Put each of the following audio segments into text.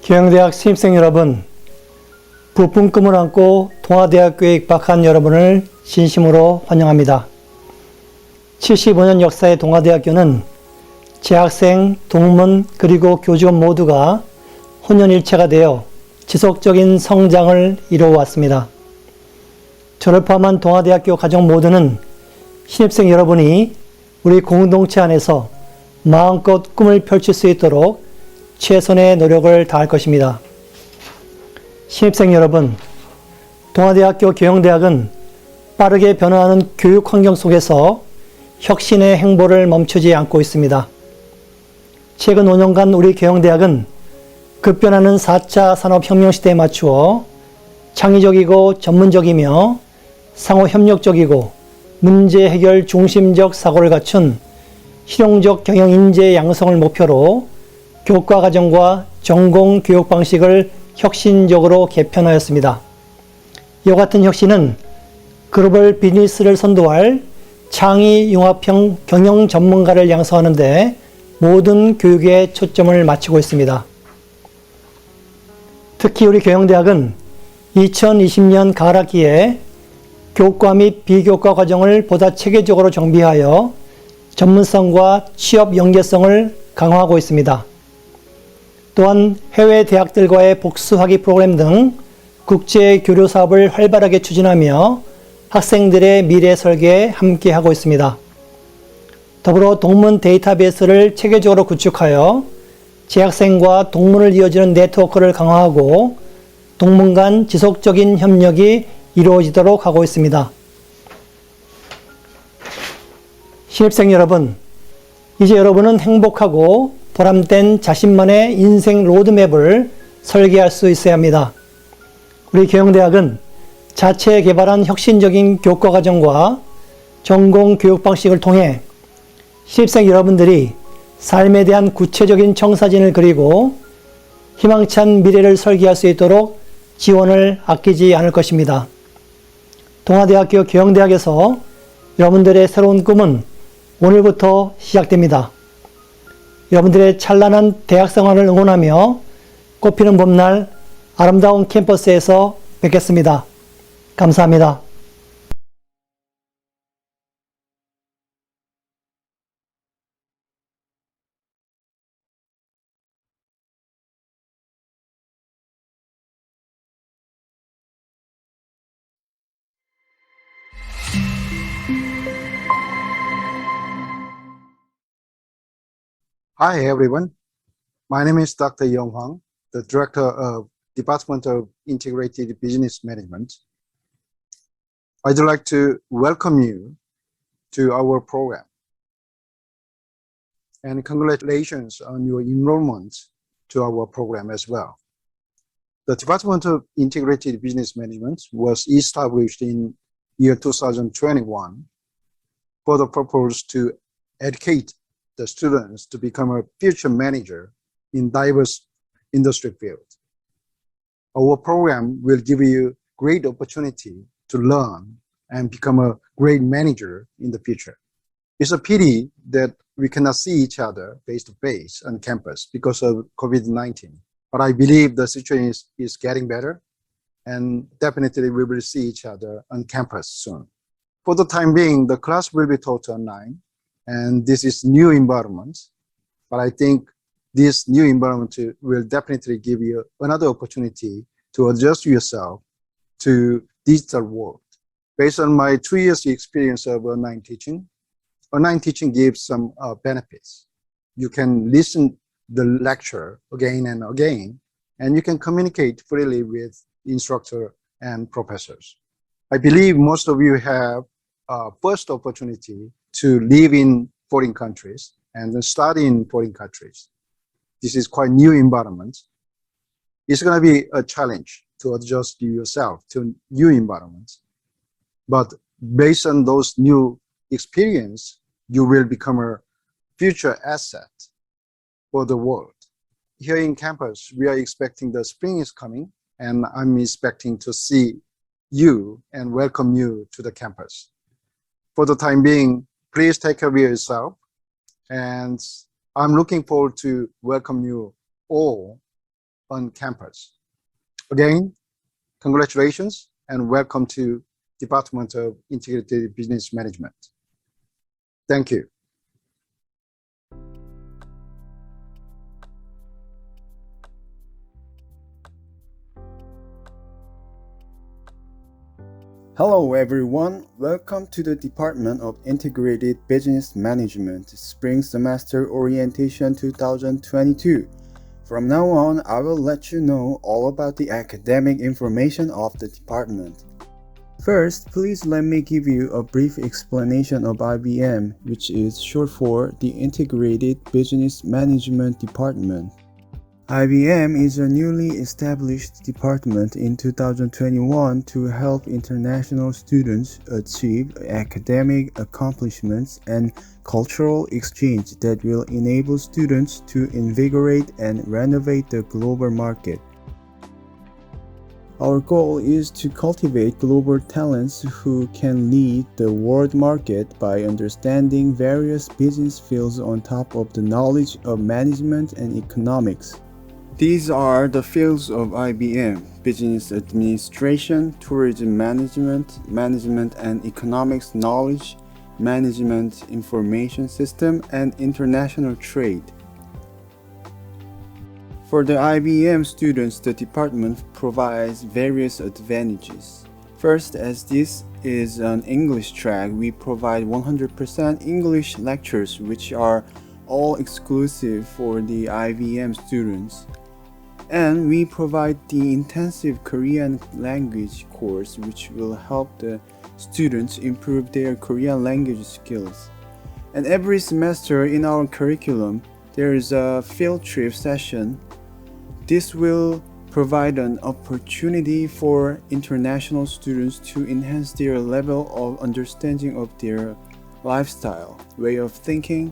경영대학 신입생 여러분, 부푼 꿈을 안고 동아대학교에 입학한 여러분을 진심으로 환영합니다. 75년 역사의 동아대학교는 재학생, 동문, 그리고 교직원 모두가 혼연일체가 되어 지속적인 성장을 이루어왔습니다. 저를 포함한 동아대학교 가족 모두는 신입생 여러분이 우리 공동체 안에서 마음껏 꿈을 펼칠 수 있도록 최선의 노력을 다할 것입니다. 신입생 여러분, 동아대학교 경영대학은 빠르게 변화하는 교육 환경 속에서 혁신의 행보를 멈추지 않고 있습니다. 최근 5년간 우리 경영대학은 급변하는 4차 산업혁명 시대에 맞추어 창의적이고 전문적이며 상호협력적이고 문제 해결 중심적 사고를 갖춘 실용적 경영 인재 양성을 목표로 교과 과정과 전공 교육 방식을 혁신적으로 개편하였습니다. 이와 같은 혁신은 글로벌 비즈니스를 선도할 창의 융합형 경영 전문가를 양성하는 데 모든 교육에 초점을 맞추고 있습니다. 특히 우리 경영대학은 2020년 가을학기에 교과 및 비교과 과정을 보다 체계적으로 정비하여 전문성과 취업 연계성을 강화하고 있습니다. 또한 해외 대학들과의 복수학위 프로그램 등 국제 교류 사업을 활발하게 추진하며 학생들의 미래 설계에 함께하고 있습니다. 더불어 동문 데이터베이스를 체계적으로 구축하여 재학생과 동문을 이어지는 네트워크를 강화하고 동문 간 지속적인 협력이 이루어지도록 하고 있습니다. 신입생 여러분, 이제 여러분은 행복하고 보람된 자신만의 인생 로드맵을 설계할 수 있어야 합니다. 우리 경영대학은 자체 개발한 혁신적인 교과 과정과 전공 교육 방식을 통해 신입생 여러분들이 삶에 대한 구체적인 청사진을 그리고 희망찬 미래를 설계할 수 있도록 지원을 아끼지 않을 것입니다. 동아대학교 경영대학에서 여러분들의 새로운 꿈은 오늘부터 시작됩니다. 여러분들의 찬란한 대학 생활을 응원하며 꽃피는 봄날 아름다운 캠퍼스에서 뵙겠습니다. 감사합니다. Hi everyone, my name is Dr. Yong Hwang, the Director of Department of Integrated Business Management. I'd like to welcome you to our program and congratulations on your enrollment to our program as well. The Department of Integrated Business Management was established in year 2021 for the purpose to educate the students to become a future manager in diverse industry fields. Our program will give you great opportunity to learn and become a great manager in the future. It's a pity that we cannot see each other face to face on campus because of COVID-19. But I believe the situation is getting better, and definitely we will see each other on campus soon. For the time being, the class will be taught online, and this is new environment, but I think this new environment will definitely give you another opportunity to adjust yourself to digital world. Based on my 2 years experience of online teaching gives some benefits. You can listen the lecture again and again, and you can communicate freely with instructor and professors. I believe most of you have first opportunity to live in foreign countries and then study in foreign countries. This is quite new environment. It's going to be a challenge to adjust yourself to new environments. But based on those new experience, you will become a future asset for the world. Here in campus, we are expecting the spring is coming, and I'm expecting to see you and welcome you to the campus. For the time being, please take care of yourself, and I'm looking forward to welcome you all on campus. Again, congratulations and welcome to Department of Integrated Business Management. Thank you. Hello everyone, welcome to the Department of Integrated Business Management Spring Semester Orientation 2022. From now on, I will let you know all about the academic information of the department. First, please let me give you a brief explanation of IBM, which is short for the Integrated Business Management Department. IBM is a newly established department in 2021 to help international students achieve academic accomplishments and cultural exchange that will enable students to invigorate and renovate the global market. Our goal is to cultivate global talents who can lead the world market by understanding various business fields on top of the knowledge of management and economics. These are the fields of IBM: business administration, tourism management, management and economics knowledge, management information system, and international trade. For the IBM students, the department provides various advantages. First, as this is an English track, we provide 100% English lectures, which are all exclusive for the IBM students. And we provide the intensive Korean language course, which will help the students improve their Korean language skills. And every semester in our curriculum, there is a field trip session. This will provide an opportunity for international students to enhance their level of understanding of their lifestyle, way of thinking,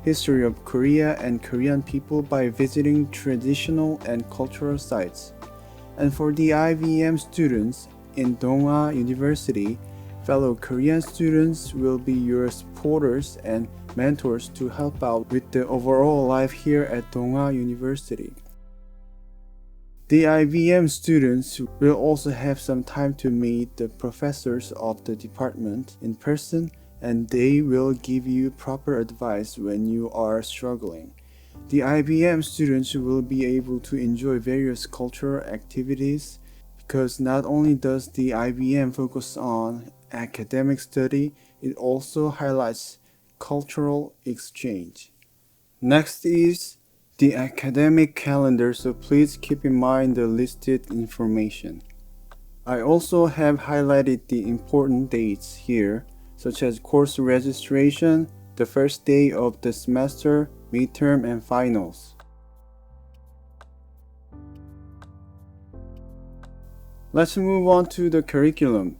history of Korea and Korean people by visiting traditional and cultural sites. And for the IBM students in Donghwa University, fellow Korean students will be your supporters and mentors to help out with the overall life here at Donghwa University. The IBM students will also have some time to meet the professors of the department in person, and they will give you proper advice when you are struggling. The IBM students will be able to enjoy various cultural activities because not only does the IBM focus on academic study, it also highlights cultural exchange. Next is the academic calendar, so please keep in mind the listed information. I also have highlighted the important dates here, such as course registration, the first day of the semester, midterm, and finals. Let's move on to the curriculum.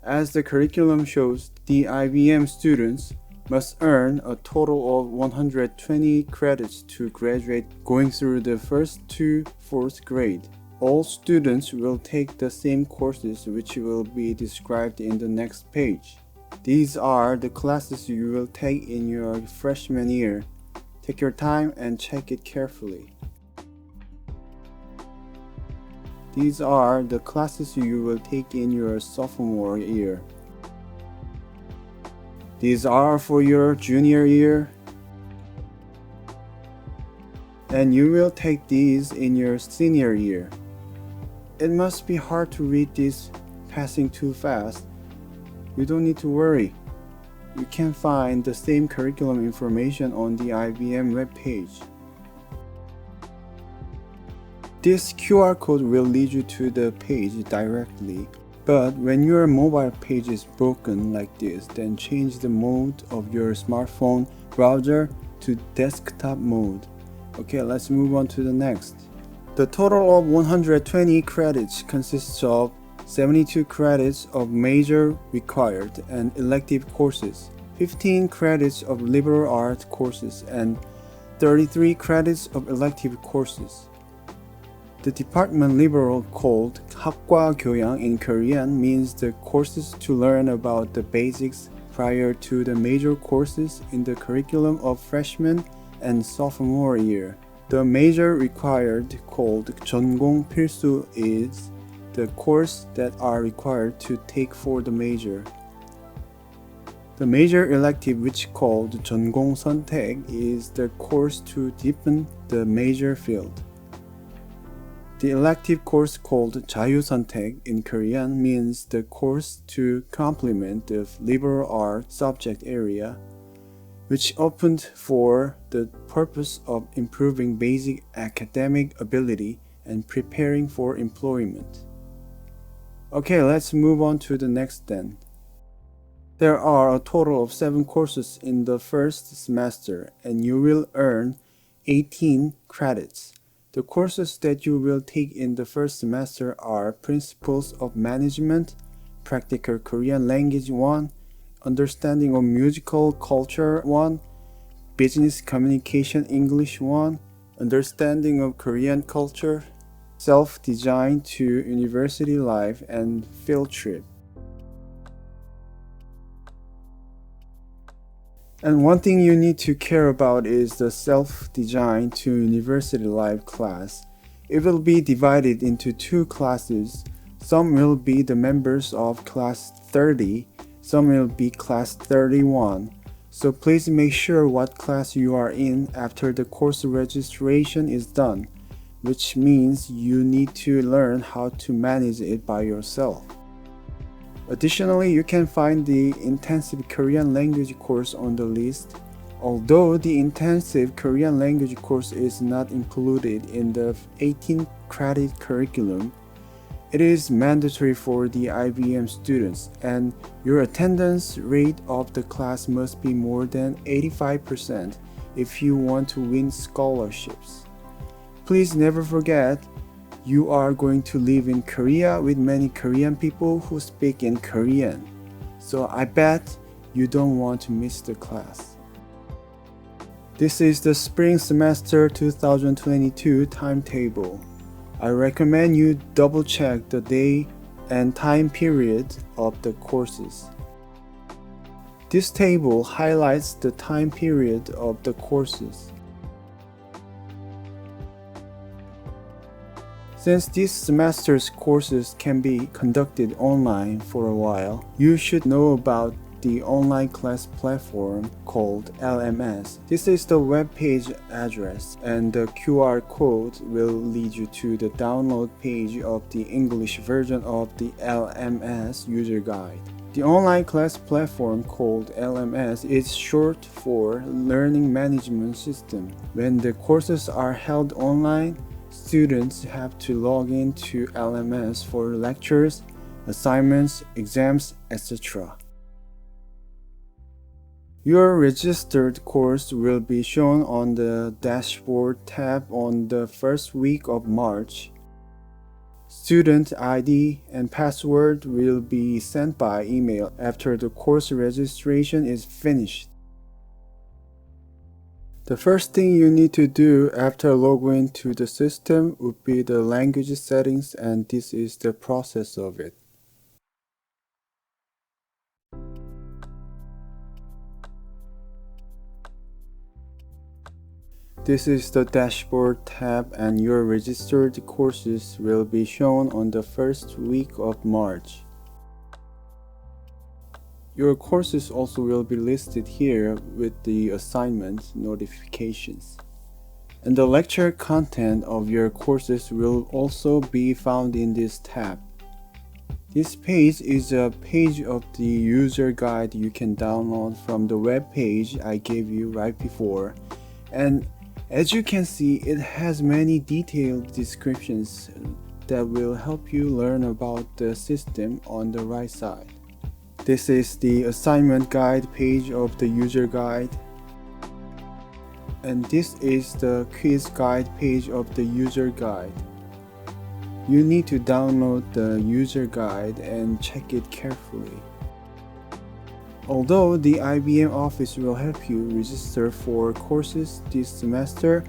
As the curriculum shows, the IBM students must earn a total of 120 credits to graduate going through the first to fourth grade. All students will take the same courses, which will be described in the next page. These are the classes you will take in your freshman year. Take your time and check it carefully. These are the classes you will take in your sophomore year. These are for your junior year. And you will take these in your senior year. It must be hard to read this passing too fast. You don't need to worry. You can find the same curriculum information on the IBM webpage. This QR code will lead you to the page directly. But when your mobile page is broken like this, then change the mode of your smartphone browser to desktop mode. Okay, let's move on to the next. The total of 120 credits consists of 72 credits of major required and elective courses, 15 credits of liberal arts courses, and 33 credits of elective courses. The department liberal called 학과 교양 in Korean means the courses to learn about the basics prior to the major courses in the curriculum of freshman and sophomore year. The major required called 전공 필수 is the course that are required to take for the major. The major elective which called 전공 선택 is the course to deepen the major field. The elective course called 자유선택 in Korean means the course to complement the liberal arts subject area, which opened for the purpose of improving basic academic ability and preparing for employment. Okay, let's move on to the next then. There are a total of 7 courses in the first semester, and you will earn 18 credits. The courses that you will take in the first semester are Principles of Management, Practical Korean Language 1, Understanding of Musical Culture 1, Business Communication English 1, Understanding of Korean Culture, Self-Design to University Life, and Field Trip. And one thing you need to care about is the Self-Design to University Life class. It will be divided into 2 classes. Some will be the members of class 30, some will be class 31. So please make sure what class you are in after the course registration is done, which means you need to learn how to manage it by yourself. Additionally, you can find the intensive Korean language course on the list. Although the intensive Korean language course is not included in the 18 credit curriculum, it is mandatory for the IBM students, and your attendance rate of the class must be more than 85% if you want to win scholarships. Please never forget, you are going to live in Korea with many Korean people who speak in Korean. So I bet you don't want to miss the class. This is the spring semester 2022 timetable. I recommend you double check the day and time period of the courses. This table highlights the time period of the courses. Since this semester's courses can be conducted online for a while, you should know about the online class platform called LMS. This is the web page address, and the QR code will lead you to the download page of the English version of the LMS user guide. The online class platform called LMS is short for Learning Management System. When the courses are held online, students have to log in to LMS for lectures, assignments, exams, etc. Your registered course will be shown on the dashboard tab on the first week of March. Student ID and password will be sent by email after the course registration is finished. The first thing you need to do after logging to the system would be the language settings, and this is the process of it. This is the dashboard tab, and your registered courses will be shown on the first week of March. Your courses also will be listed here with the assignment notifications. And the lecture content of your courses will also be found in this tab. This page is a page of the user guide you can download from the web page I gave you right before. And as you can see, it has many detailed descriptions that will help you learn about the system on the right side. This is the assignment guide page of the user guide. And this is the quiz guide page of the user guide. You need to download the user guide and check it carefully. Although the IBM office will help you register for courses this semester,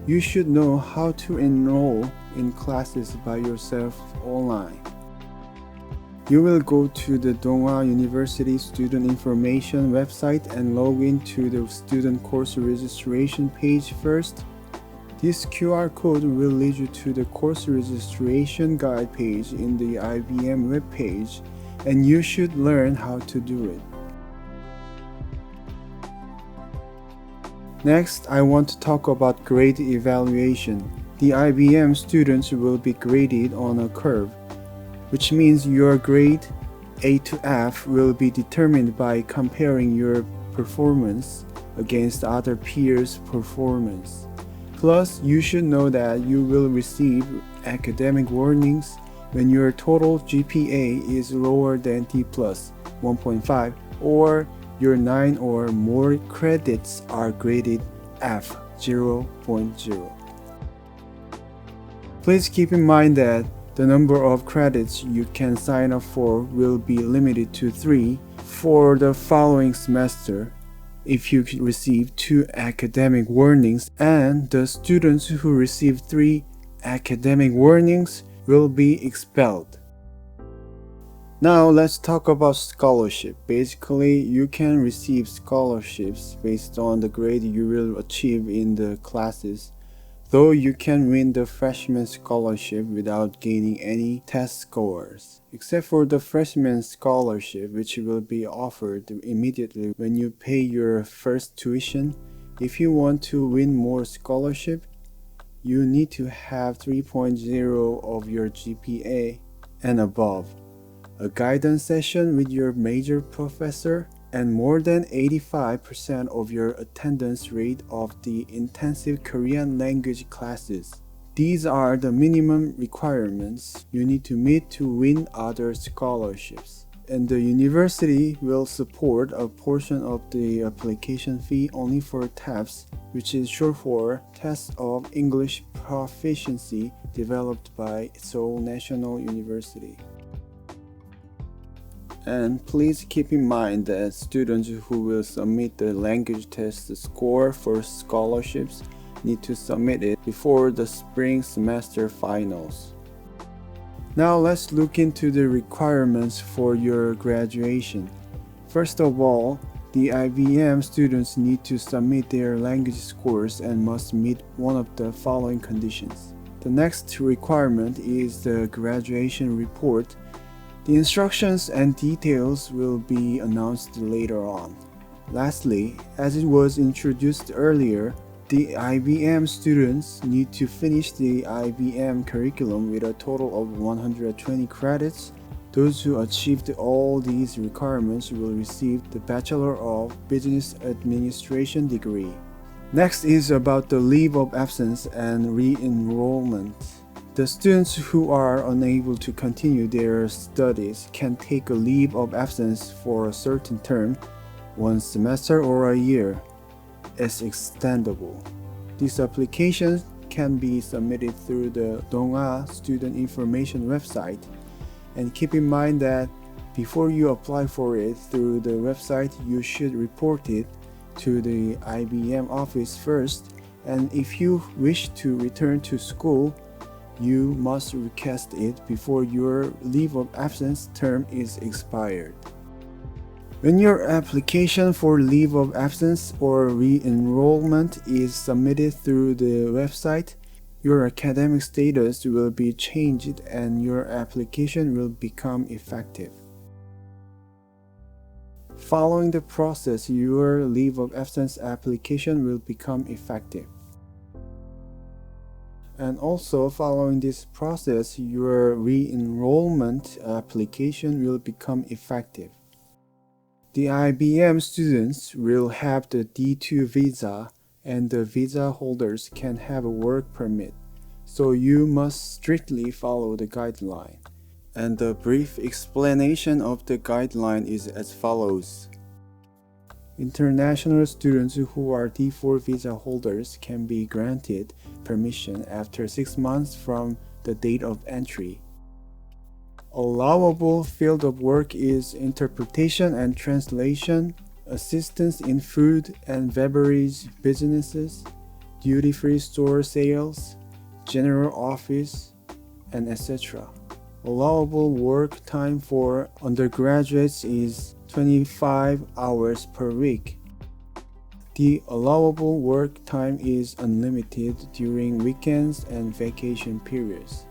you should know how to enroll in classes by yourself online. You will go to the Donghwa University Student Information website and log in to the student course registration page first. This QR code will lead you to the course registration guide page in the IBM webpage, and you should learn how to do it. Next, I want to talk about grade evaluation. The IBM students will be graded on a curve, which means your grade A to F will be determined by comparing your performance against other peers' performance. Plus, you should know that you will receive academic warnings when your total GPA is lower than D plus 1.5 or your 9 or more credits are graded F 0.0. Please keep in mind that the number of credits you can sign up for will be limited to 3 for the following semester if you receive 2 academic warnings, and the students who receive 3 academic warnings will be expelled. Now let's talk about scholarship. Basically, you can receive scholarships based on the grade you will achieve in the classes, though you can win the freshman scholarship without gaining any test scores, except for the freshman scholarship, which will be offered immediately when you pay your first tuition. If you want to win more scholarship, you need to have 3.0 of your GPA and above, a guidance session with your major professor, and more than 85% of your attendance rate of the intensive Korean language classes. These are the minimum requirements you need to meet to win other scholarships. And the university will support a portion of the application fee only for TEPS, which is short for Test of English Proficiency, developed by Seoul National University. And please keep in mind that students who will submit the language test score for scholarships need to submit it before the spring semester finals. Now let's look into the requirements for your graduation. First of all, the IBM students need to submit their language scores and must meet one of the following conditions. The next requirement is the graduation report. The instructions and details will be announced later on. Lastly, as it was introduced earlier, the IBM students need to finish the IBM curriculum with a total of 120 credits. Those who achieved all these requirements will receive the Bachelor of Business Administration degree. Next is about the leave of absence and re-enrollment. The students who are unable to continue their studies can take a leave of absence for a certain term, 1 semester or a year. It's extendable. These applications can be submitted through the Dongha Student Information website. And keep in mind that before you apply for it through the website, you should report it to the IBM office first. And if you wish to return to school, you must request it before your leave of absence term is expired. When your application for leave of absence or re-enrollment is submitted through the website, your academic status will be changed and your application will become effective. Following the process, your leave of absence application will become effective. And also, following this process, your re-enrollment application will become effective. The IBM students will have the D2 visa, and the visa holders can have a work permit, so you must strictly follow the guideline. And the brief explanation of the guideline is as follows. International students who are D4 visa holders can be granted permission after 6 months from the date of entry. Allowable field of work is interpretation and translation, assistance in food and beverage businesses, duty-free store sales, general office, and etc. Allowable work time for undergraduates is 25 hours per week. The allowable work time is unlimited during weekends and vacation periods.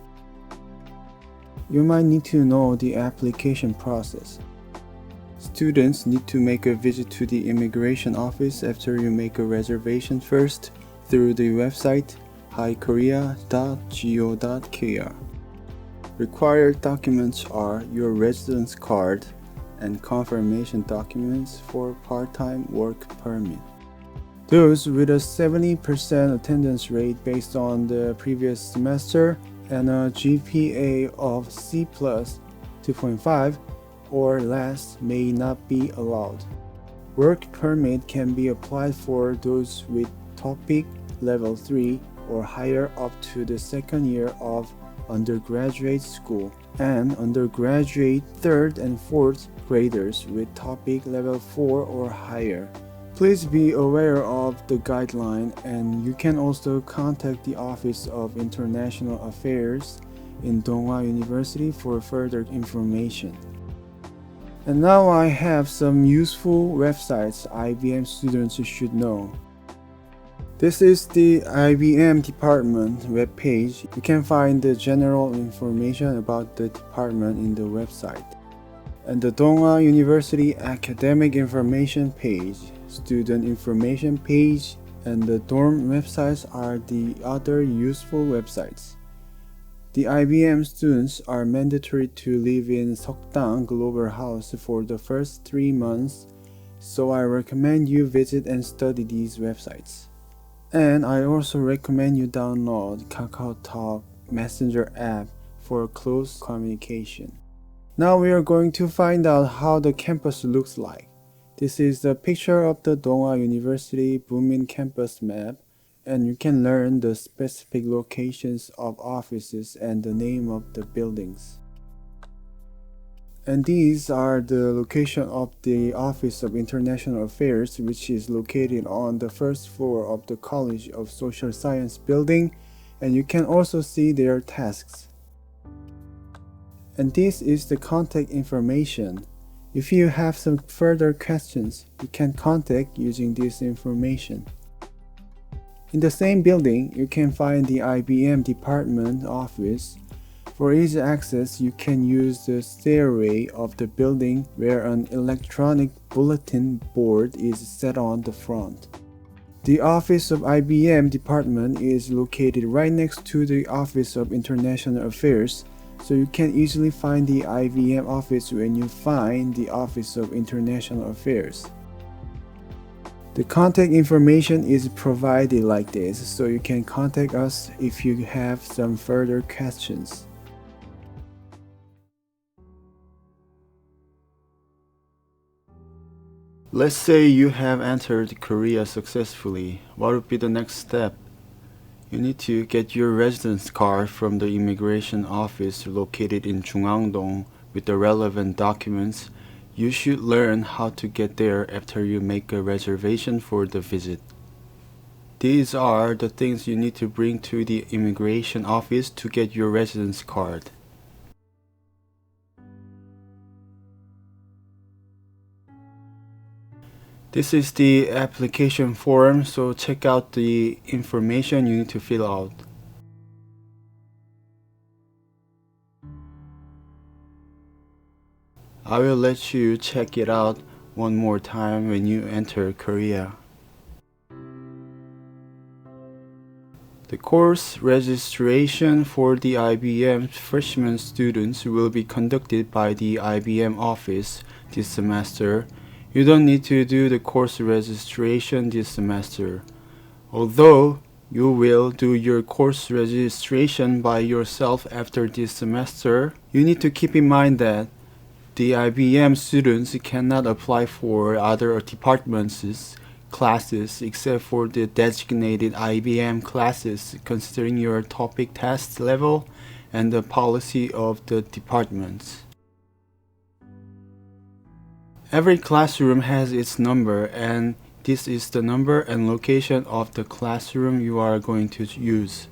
You might need to know the application process. Students need to make a visit to the immigration office after you make a reservation first through the website hikorea.go.kr. Required documents are your residence card and confirmation documents for part-time work permit. Those with a 70% attendance rate based on the previous semester and a GPA of C+ 2.5 or less may not be allowed. Work permit can be applied for those with TOPIK level 3 or higher up to the second year of undergraduate school, and undergraduate 3rd and 4th graders with TOPIK level 4 or higher. Please be aware of the guideline, and you can also contact the Office of International Affairs in Donghua University for further information. And now I have some useful websites IBM students should know. This is the IBM department webpage. You can find the general information about the department in the website. And the Donghua University academic information page, student information page, and the dorm websites are the other useful websites. The IBM students are mandatory to live in Seokdang Global House for the first 3 months, so I recommend you visit and study these websites. And I also recommend you download KakaoTalk Messenger app for close communication. Now we are going to find out how the campus looks like. This is the picture of the Donghua University Bumin campus map, and you can learn the specific locations of offices and the name of the buildings. And these are the location of the Office of International Affairs, which is located on the first floor of the College of Social Science building, and you can also see their tasks. And this is the contact information. If you have some further questions, you can contact using this information. In the same building, you can find the IBM department office. For easy access, you can use the stairway of the building where an electronic bulletin board is set on the front. The office of IBM department is located right next to the Office of International Affairs, so you can easily find the IBM office when you find the Office of International Affairs. The contact information is provided like this, so you can contact us if you have some further questions. Let's say you have entered Korea successfully. What would be the next step? You need to get your residence card from the immigration office located in Jungangdong with the relevant documents. You should learn how to get there after you make a reservation for the visit. These are the things you need to bring to the immigration office to get your residence card. This is the application form, so check out the information you need to fill out. I will let you check it out one more time when you enter Korea. The course registration for the IBM freshman students will be conducted by the IBM office this semester. You don't need to do the course registration this semester. Although you will do your course registration by yourself after this semester, you need to keep in mind that the IBM students cannot apply for other departments' classes except for the designated IBM classes considering your topic test level and the policy of the departments. Every classroom has its number, and this is the number and location of the classroom you are going to use.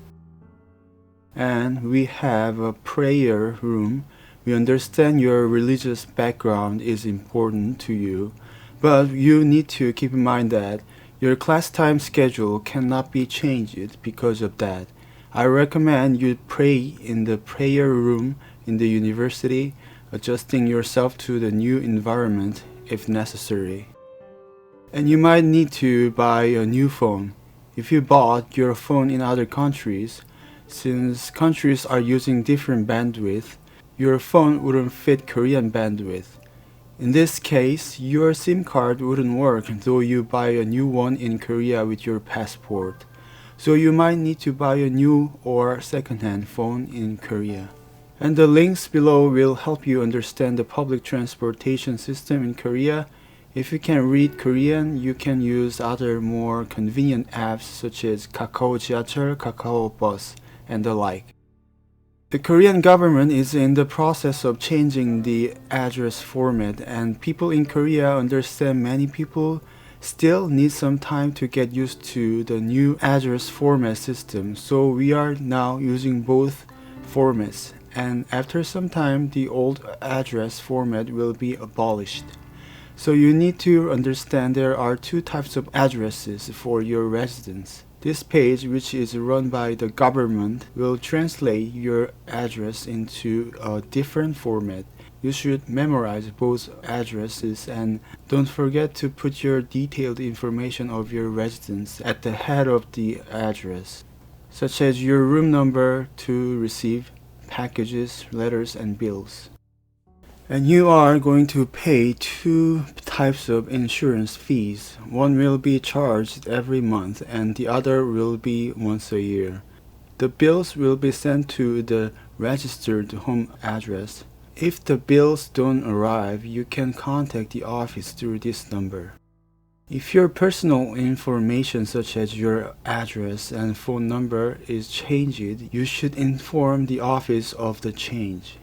And we have a prayer room. We understand your religious background is important to you, but you need to keep in mind that Your class time schedule cannot be changed because of that. I recommend you pray in the prayer room in the university, adjusting yourself to the new environment if necessary. And you might need to buy a new phone. If you bought your phone in other countries, since countries are using different bandwidth, your phone wouldn't fit Korean bandwidth. In this case, your SIM card wouldn't work though you buy a new one in Korea with your passport. So you might need to buy a new or second-hand phone in Korea. And the links below will help you understand the public transportation system in Korea. If you can read Korean, you can use other more convenient apps such as Kakao 지하철, Kakao Bus, and the like. The Korean government is in the process of changing the address format, and people in Korea understand many people still need some time to get used to the new address format system. So we are now using both formats, and after some time the old address format will be abolished. So you need to understand there are two types of addresses for your residence. This page, which is run by the government, will translate your address into a different format. You should memorize both addresses and don't forget to put your detailed information of your residence at the head of the address, such as your room number to receive packages, letters, and bills. And you are going to pay two types of insurance fees. One will be charged every month and the other will be once a year. The bills will be sent to the registered home address. If the bills don't arrive, you can contact the office through this number. If your personal information such as your address and phone number is changed, you should inform the office of the change.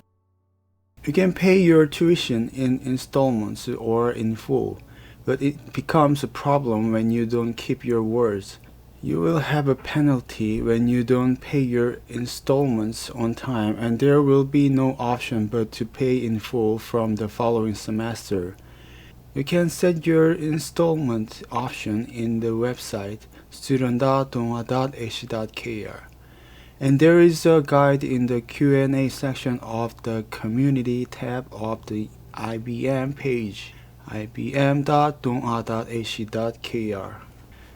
You can pay your tuition in installments or in full, but it becomes a problem when you don't keep your words. You will have a penalty when you don't pay your installments on time, and there will be no option but to pay in full from the following semester. You can set your installment option in the website student.donghwa.ac.kr. And there is a guide in the Q&A section of the Community tab of the IBM page, ibm.donghwa.ac.kr.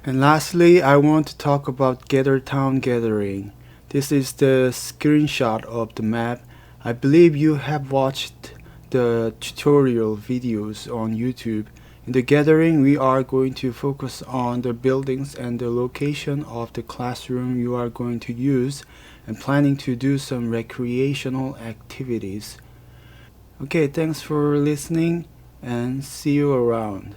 And lastly, I want to talk about Ghettotown gathering. This is the screenshot of the map. I believe you have watched the tutorial videos on YouTube. In the gathering, we are going to focus on the buildings and the location of the classroom you are going to use, and planning to do some recreational activities. Okay, thanks for listening and see you around.